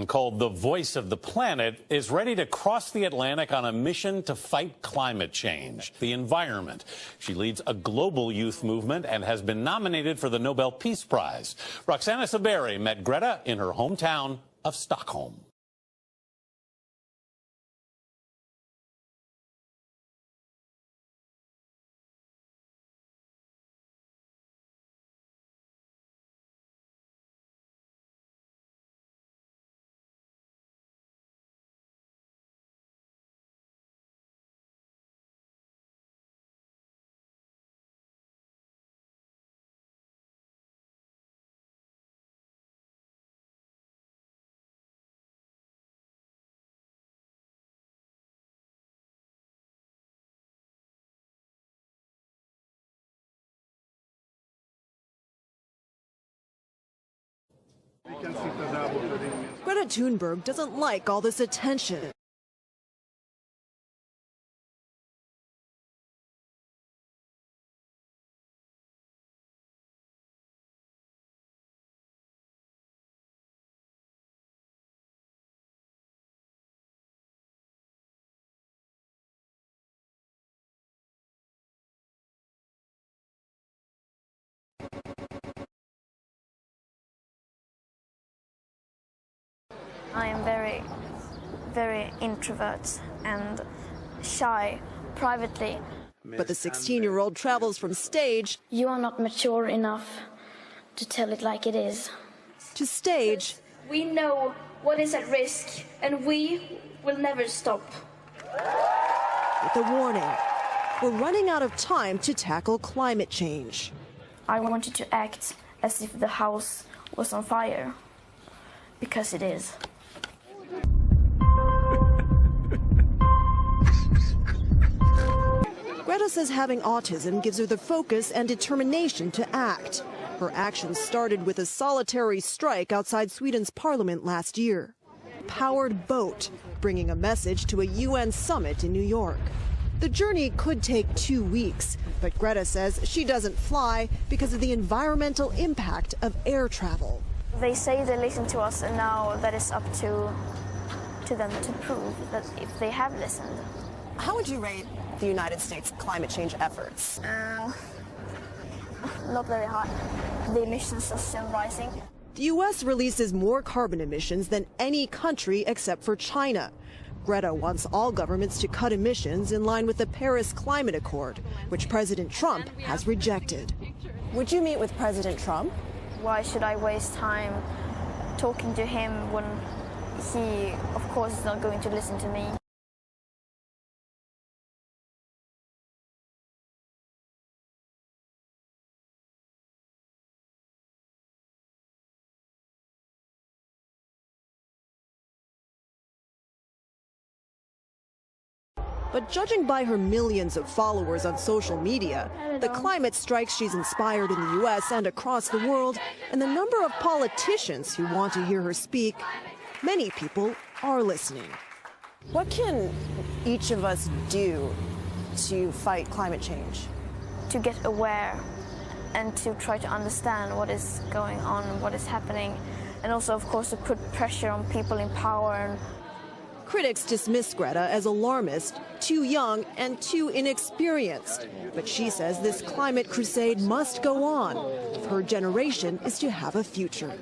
Called the Voice of the Planet, is ready to cross the Atlantic on a mission to fight climate change, the environment. She leads a global youth movement and has been nominated for the Nobel Peace Prize. Roxana Saberi met Greta in her hometown of Stockholm. Greta Thunberg doesn't like all this attention. I am very introvert and shy privately. But the 16-year-old travels from stage You are not mature enough to tell it like it is. to stage We know what is at risk, and we will never stop. with a warning. We're running out of time to tackle climate change. I wanted to act as if the house was on fire, because it is. Greta says having autism gives her the focus and determination to act. Her actions started with a solitary strike outside Sweden's parliament last year. Powered boat, bringing a message to a UN summit in New York. The journey could take 2 weeks, but Greta says she doesn't fly because of the environmental impact of air travel. They say they listen to us, and now that is up to them to prove that if they have listened. How would you rate the United States climate change efforts? Not very high. The emissions are still rising. The U.S. releases more carbon emissions than any country except for China. Greta wants all governments to cut emissions in line with the Paris Climate Accord, which President Trump has rejected. Would you meet with President Trump? Why should I waste time talking to him when he, of course, is not going to listen to me? But judging by her millions of followers on social media, the climate strikes she's inspired in the U.S. and across the world, and the number of politicians who want to hear her speak, many people are listening. What can each of us do to fight climate change? To get aware and to try to understand what is going on, what is happening, and also, of course, to put pressure on people in power. Critics dismiss Greta as alarmist, too young and too inexperienced. But she says this climate crusade must go on if her generation is to have a future.